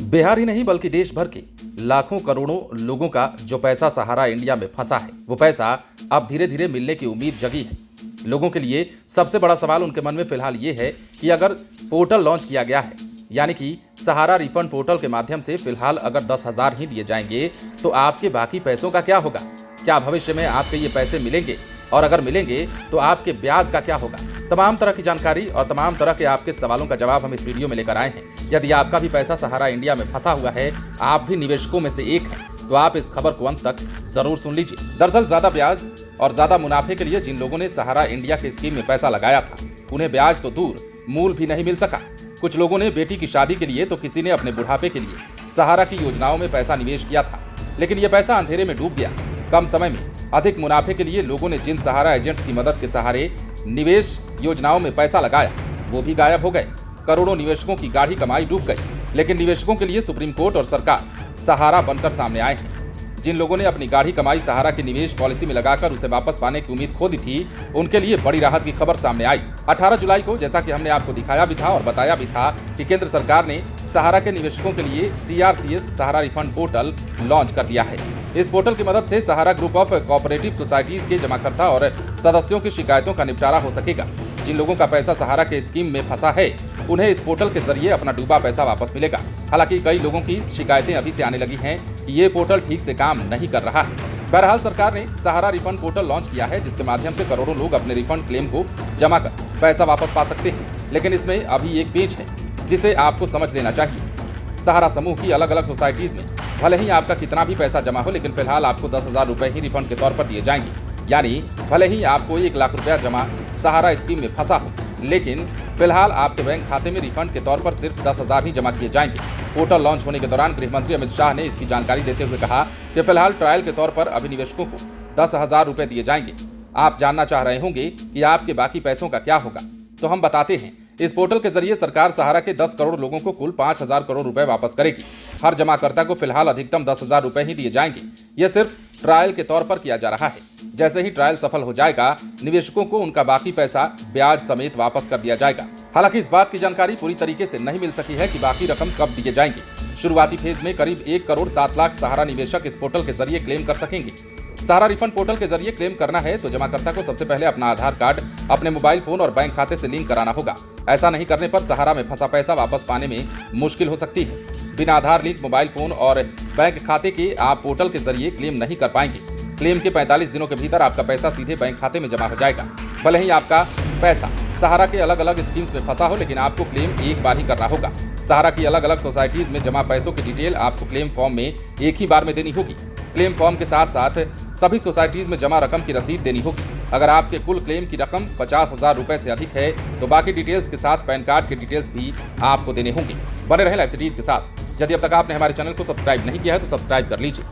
बिहार ही नहीं बल्कि देश भर के लाखों करोड़ों लोगों का जो पैसा सहारा इंडिया में फंसा है, वो पैसा अब धीरे धीरे मिलने की उम्मीद जगी है। लोगों के लिए सबसे बड़ा सवाल उनके मन में फिलहाल ये है कि अगर पोर्टल लॉन्च किया गया है, यानी कि सहारा रिफंड पोर्टल के माध्यम से फिलहाल अगर 10,000 ही दिए जाएंगे तो आपके बाकी पैसों का क्या होगा? क्या भविष्य में आपके ये पैसे मिलेंगे? और अगर मिलेंगे तो आपके ब्याज का क्या होगा? तमाम तरह की जानकारी और तमाम तरह के आपके सवालों का जवाब हम इस वीडियो में लेकर आए हैं। यदि आपका भी पैसा सहारा इंडिया में फंसा हुआ है, आप भी निवेशकों में से एक हैं, तो आप इस खबर को अंत तक जरूर सुन लीजिए। दरअसल ज्यादा ब्याज और ज्यादा मुनाफे के लिए जिन लोगों ने सहारा इंडिया के स्कीम में पैसा लगाया था, उन्हें ब्याज तो दूर मूल भी नहीं मिल सका। कुछ लोगों ने बेटी की शादी के लिए तो किसी ने अपने बुढ़ापे के लिए सहारा की योजनाओं में पैसा निवेश किया था, लेकिन यह पैसा अंधेरे में डूब गया। कम समय में अधिक मुनाफे के लिए लोगों ने जिन सहारा एजेंट्स की मदद के सहारे निवेश योजनाओं में पैसा लगाया, वो भी गायब हो गए। करोड़ों निवेशकों की गाढ़ी कमाई डूब गई। लेकिन निवेशकों के लिए सुप्रीम कोर्ट और सरकार सहारा बनकर सामने आए हैं। जिन लोगों ने अपनी गाढ़ी कमाई सहारा की निवेश पॉलिसी में लगाकर उसे वापस पाने की उम्मीद खो दी थी, उनके लिए बड़ी राहत की खबर सामने आई। 18 जुलाई को, जैसा कि हमने आपको दिखाया भी था और बताया भी था, कि केंद्र सरकार ने सहारा के निवेशकों के लिए CRCS सहारा रिफंड पोर्टल लॉन्च कर दिया है। इस पोर्टल की मदद से सहारा ग्रुप ऑफ कोऑपरेटिव सोसाइटीज के जमाकर्ता और सदस्यों की शिकायतों का निपटारा हो सकेगा। जिन लोगों का पैसा सहारा के स्कीम में फंसा है, उन्हें इस पोर्टल के जरिए अपना डूबा पैसा वापस मिलेगा। हालांकि कई लोगों की शिकायतें अभी से आने लगी हैं कि ये पोर्टल ठीक से काम नहीं कर रहा है। बहरहाल सरकार ने सहारा रिफंड पोर्टल लॉन्च किया है, जिसके माध्यम से करोड़ों लोग अपने रिफंड क्लेम को जमा कर पैसा वापस पा सकते हैं। लेकिन इसमें अभी एक पेच है जिसे आपको समझ लेना चाहिए। सहारा समूह की अलग अलग सोसाइटीज में भले ही आपका कितना भी पैसा जमा हो, लेकिन फिलहाल आपको 10,000 रुपए ही रिफंड के तौर पर दिए जाएंगे। यानी भले ही आपको 1 लाख रुपया जमा सहारा स्कीम में फंसा हो, लेकिन फिलहाल आपके बैंक खाते में रिफंड के तौर पर सिर्फ 10,000 ही जमा किए जाएंगे। पोर्टल लॉन्च होने के दौरान गृह मंत्री अमित शाह ने इसकी जानकारी देते हुए कहा कि फिलहाल ट्रायल के तौर पर अभी निवेशकों को 10,000 रुपए दिए जाएंगे। आप जानना चाह रहे होंगे कि आपके बाकी पैसों का क्या होगा, तो हम बताते हैं। इस पोर्टल के जरिए सरकार सहारा के 10 करोड़ लोगों को कुल 5,000 करोड़ रुपए वापस करेगी। हर जमाकर्ता को फिलहाल अधिकतम 10,000 रुपए ही दिए जाएंगे। यह सिर्फ ट्रायल के तौर पर किया जा रहा है। जैसे ही ट्रायल सफल हो जाएगा, निवेशकों को उनका बाकी पैसा ब्याज समेत वापस कर दिया जाएगा। हालांकि इस बात की जानकारी पूरी तरीके से नहीं मिल सकी है कि बाकी रकम कब दिए जाएंगे। शुरुआती फेज में करीब 1 करोड़ 7 लाख सहारा निवेशक इस पोर्टल के जरिए क्लेम कर सकेंगे। सहारा रिफंड पोर्टल के जरिए क्लेम करना है तो जमाकर्ता को सबसे पहले अपना आधार कार्ड अपने मोबाइल फोन और बैंक खाते से लिंक कराना होगा। ऐसा नहीं करने पर सहारा में फंसा पैसा वापस पाने में मुश्किल हो सकती है। बिना आधार लिंक मोबाइल फोन और बैंक खाते के आप पोर्टल के जरिए क्लेम नहीं कर पाएंगे। क्लेम के 45 दिनों के भीतर आपका पैसा सीधे बैंक खाते में जमा हो जाएगा। भले ही आपका पैसा सहारा के अलग अलग स्कीम्स में फंसा हो, लेकिन आपको क्लेम एक बार ही करना होगा। सहारा की अलग अलग सोसाइटीज में जमा पैसों की डिटेल आपको क्लेम फॉर्म में एक ही बार में देनी होगी। क्लेम फॉर्म के साथ साथ सभी सोसाइटीज में जमा रकम की रसीद देनी होगी। अगर आपके कुल क्लेम की रकम 50,000 रुपए से अधिक है तो बाकी डिटेल्स के साथ पैन कार्ड की डिटेल्स भी आपको देने होंगे। बने रहे लाइव सिटीज के साथ। यदि अब तक आपने हमारे चैनल को सब्सक्राइब नहीं किया है तो सब्सक्राइब कर लीजिए।